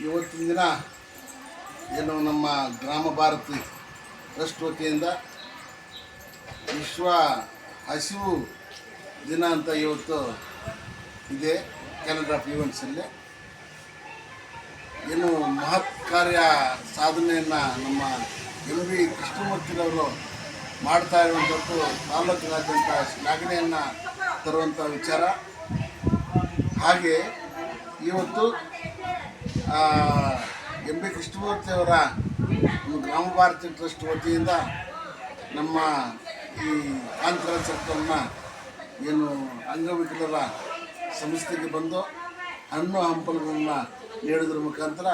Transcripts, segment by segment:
ಇವತ್ತಿನ ದಿನ ಏನು ನಮ್ಮ ಗ್ರಾಮ ಭಾರತಿ ಟ್ರಸ್ಟ್ ವತಿಯಿಂದ ವಿಶ್ವ ಹಸಿವು ದಿನ ಅಂತ ಇವತ್ತು ಇದೆ. ಕ್ಯಾಲೆಂಡರ್ ಆಫ್ ಈವೆಂಟ್ಸಲ್ಲಿ ಏನು ಮಹತ್ ಕಾರ್ಯ ಸಾಧನೆಯನ್ನು ನಮ್ಮ ಎಂ ಬಿ ಕೃಷ್ಣಮೂರ್ತಿರವರು ಮಾಡ್ತಾ ಇರುವಂಥದ್ದು ತಾಲೂಕಿನಾದ್ಯಂತ ಶ್ಲಾಘನೆಯನ್ನು ತರುವಂಥ ವಿಚಾರ. ಹಾಗೆ ಇವತ್ತು ಎಂ ಬಿ ಕೃಷ್ಣಮೂರ್ತಿಯವರ ಗ್ರಾಮ ಭಾರತಿ ಟ್ರಸ್ಟ್ ವತಿಯಿಂದ ನಮ್ಮ ಈ ಆಂಧ್ರ ಸರ್ಕಲ್ನ ಏನು ಅಂಗವಿಕಲರ ಸಂಸ್ಥೆಗೆ ಬಂದು ಹಣ್ಣು ಹಂಪಲುಗಳನ್ನು ನೀಡೋದ್ರ ಮುಖಾಂತರ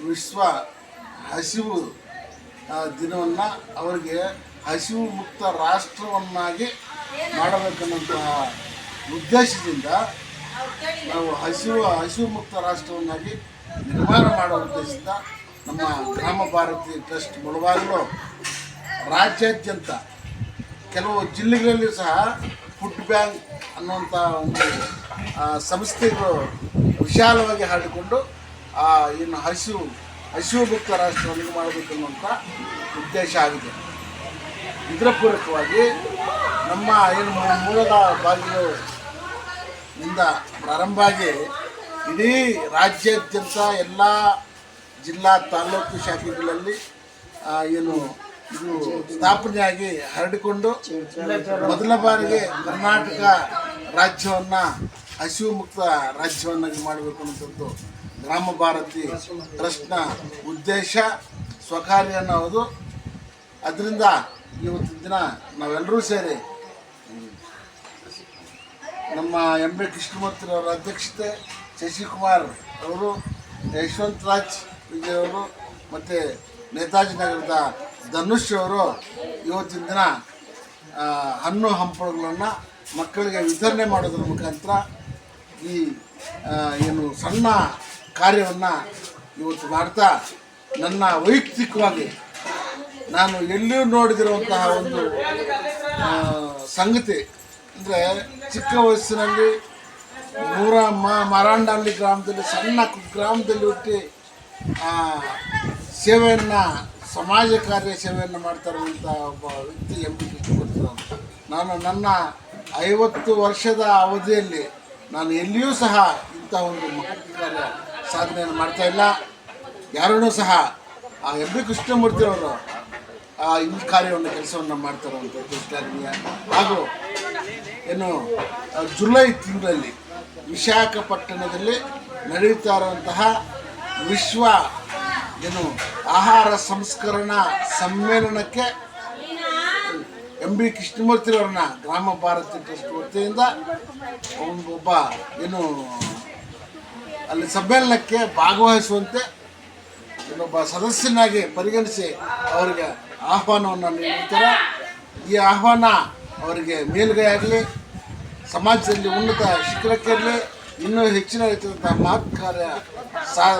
ವಿಶ್ವ ಹಸಿವು ದಿನವನ್ನು ಅವರಿಗೆ ಹಸಿವು ಮುಕ್ತ ರಾಷ್ಟ್ರವನ್ನಾಗಿ ಮಾಡಬೇಕನ್ನುವಂತಹ ಉದ್ದೇಶದಿಂದ ನಾವು ಹಸಿವು ಮುಕ್ತ ರಾಷ್ಟ್ರವನ್ನಾಗಿ ನಿರ್ಮಾಣ ಮಾಡುವ ಉದ್ದೇಶದಿಂದ ನಮ್ಮ ಗ್ರಾಮ ಭಾರತಿ ಟ್ರಸ್ಟ್ ಮುಳುಬಾಗಿಲು ರಾಜ್ಯಾದ್ಯಂತ ಕೆಲವು ಜಿಲ್ಲೆಗಳಲ್ಲಿ ಸಹ ಫುಡ್ ಬ್ಯಾಂಕ್ ಅನ್ನುವಂಥ ಒಂದು ಸಂಸ್ಥೆಗಳು ವಿಶಾಲವಾಗಿ ಹರಡಿಕೊಂಡು ಏನು ಹಸಿವು ಮುಕ್ತ ರಾಷ್ಟ್ರವನ್ನು ಮಾಡಬೇಕನ್ನುವಂಥ ಉದ್ದೇಶ ಆಗಿದೆ. ಇದರ ಪೂರಕವಾಗಿ ನಮ್ಮ ಏನು ಮೂಲದ ಬಾಗಿಲು ಇಂದ ಪ್ರಾರಂಭ ಆಗಿ ಇಡೀ ರಾಜ್ಯಾದ್ಯಂತ ಎಲ್ಲ ಜಿಲ್ಲಾ ತಾಲೂಕು ಶಾಖೆಗಳಲ್ಲಿ ಏನು ಇದು ಸ್ಥಾಪನೆಯಾಗಿ ಹರಡಿಕೊಂಡು ಮೊದಲ ಬಾರಿಗೆ ಕರ್ನಾಟಕ ರಾಜ್ಯವನ್ನು ಹಸಿವು ಮುಕ್ತ ರಾಜ್ಯವನ್ನಾಗಿ ಮಾಡಬೇಕು ಅನ್ನೋಂಥದ್ದು ಗ್ರಾಮ ಭಾರತಿ ಟ್ರಸ್ಟ್ನ ಉದ್ದೇಶ, ಸ್ವಕಾರ್ಯ ಅನ್ನೋದು. ಅದರಿಂದ ಇವತ್ತಿನ ದಿನ ನಾವೆಲ್ಲರೂ ಸೇರಿ ನಮ್ಮ ಎಂ ಬಿ ಕೃಷ್ಣಮೂರ್ತಿರವರ ಅಧ್ಯಕ್ಷತೆ, ಶಶಿಕುಮಾರ್ ಅವರು, ಯಶವಂತ ರಾಜ್ ವಿಜಯ್ ಅವರು ಮತ್ತು ನೇತಾಜಿ ನಗರದ ಧನುಷ್ ಅವರು ಇವತ್ತಿನ ದಿನ ಹಣ್ಣು ಹಂಪಲುಗಳನ್ನು ಮಕ್ಕಳಿಗೆ ವಿತರಣೆ ಮಾಡೋದ್ರ ಮುಖಾಂತರ ಈ ಏನು ಸಣ್ಣ ಕಾರ್ಯವನ್ನು ಇವತ್ತು ಮಾಡ್ತಾ ನನ್ನ ವೈಯಕ್ತಿಕವಾಗಿ ನಾನು ಎಲ್ಲಿಯೂ ನೋಡಿದಿರುವಂತಹ ಒಂದು ಸಂಗತಿ ಅಂದರೆ, ಚಿಕ್ಕ ವಯಸ್ಸಿನಲ್ಲಿ ಮರಾಂಡಹಳ್ಳಿ ಗ್ರಾಮದಲ್ಲಿ ಸಣ್ಣ ಗ್ರಾಮದಲ್ಲಿ ಹುಟ್ಟಿ ಸೇವೆಯನ್ನು ಸಮಾಜ ಕಾರ್ಯ ಸೇವೆಯನ್ನು ಮಾಡ್ತಾ ಇರುವಂಥ ಒಬ್ಬ ವ್ಯಕ್ತಿ ಎಂ ಬಿ ಕೃಷ್ಣಮೂರ್ತಿ. ನಾನು ನನ್ನ 50 ವರ್ಷದ ಅವಧಿಯಲ್ಲಿ ನಾನು ಎಲ್ಲಿಯೂ ಸಹ ಇಂಥ ಒಂದು ಮಹತ್ ಕಾರ್ಯ ಸಾಧನೆಯನ್ನು ಮಾಡ್ತಾಯಿಲ್ಲ. ಯಾರೂ ಸಹ ಎಂ ಬಿ ಕೃಷ್ಣಮೂರ್ತಿಯವರು ಈ ಕಾರ್ಯವನ್ನು ಕೆಲಸವನ್ನು ಮಾಡ್ತಾರಂಥದ್ದು ಶ್ಲಾಘನೀಯ. ಹಾಗೂ ಏನು ಜುಲೈ ತಿಂಗಳಲ್ಲಿ ವಿಶಾಖಪಟ್ಟಣದಲ್ಲಿ ನಡೆಯುತ್ತಾ ಇರುವಂತಹ ವಿಶ್ವ ಏನು ಆಹಾರ ಸಂಸ್ಕರಣಾ ಸಮ್ಮೇಳನಕ್ಕೆ ಎಂ ಬಿ ಕೃಷ್ಣಮೂರ್ತಿರವ್ರನ್ನ ಗ್ರಾಮ ಭಾರತಿ ಟ್ರಸ್ಟ್ ವತಿಯಿಂದ ಒಬ್ಬ ಏನು ಅಲ್ಲಿ ಸಮ್ಮೇಳನಕ್ಕೆ ಭಾಗವಹಿಸುವಂತೆ ಇನ್ನೊಬ್ಬ ಸದಸ್ಯನಾಗಿ ಪರಿಗಣಿಸಿ ಅವರಿಗೆ ಆಹ್ವಾನವನ್ನು ನೀಡುತ್ತಾರೆ. ಈ ಆಹ್ವಾನ ಅವರಿಗೆ ಮೇಲುಗೈ ಆಗಲಿ, ಸಮಾಜದಲ್ಲಿ ಉನ್ನತ ಶಿಖರಕ್ಕಿರಲಿ, ಇನ್ನೂ ಹೆಚ್ಚಿನ ರೀತಿಯಾದಂಥ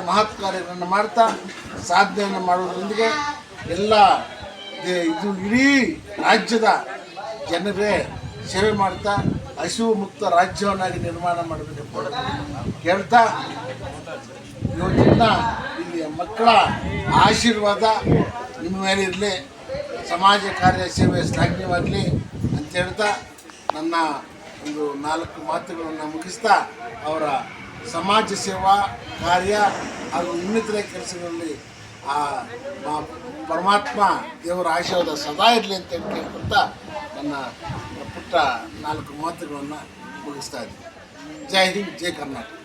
ಮಹತ್ ಕಾರ್ಯಗಳನ್ನು ಮಾಡ್ತಾ ಸಾಧನೆಯನ್ನು ಮಾಡುವುದರೊಂದಿಗೆ ಎಲ್ಲ ಇದು ಇಡೀ ರಾಜ್ಯದ ಜನರೇ ಸೇವೆ ಮಾಡ್ತಾ ಹಸಿವು ಮುಕ್ತ ರಾಜ್ಯವನ್ನಾಗಿ ನಿರ್ಮಾಣ ಮಾಡಬೇಕೆಂಬ ಕೇಳ್ತಾ ಇವತ್ತಿನ ಇಲ್ಲಿ ಮಕ್ಕಳ ಆಶೀರ್ವಾದ ನಿಮ್ಮ ಮೇಲೆ ಇರಲಿ, ಸಮಾಜ ಕಾರ್ಯ ಸೇವೆ ಶ್ಲಾಘನೀಯವಾಗಲಿ ಅಂತ ಹೇಳ್ತಾ ನನ್ನ ಒಂದು 4 ಮಾತುಗಳನ್ನು ಮುಗಿಸ್ತಾ ಅವರ ಸಮಾಜ ಸೇವಾ ಕಾರ್ಯ ಹಾಗೂ ಇನ್ನಿತರ ಕೆಲಸಗಳಲ್ಲಿ ಪರಮಾತ್ಮ ದೇವರ ಆಶೀರ್ವಾದ ಸದಾ ಇರಲಿ ಅಂತ ಕೇಳ್ಕೊಳ್ತಾ ನನ್ನ ಪುಟ್ಟ 4 ಮಾತುಗಳನ್ನು ಮುಗಿಸ್ತಾ ಇದ್ದೀನಿ. ಜೈ ಹಿಂದ್, ಜೈ ಕರ್ನಾಟಕ.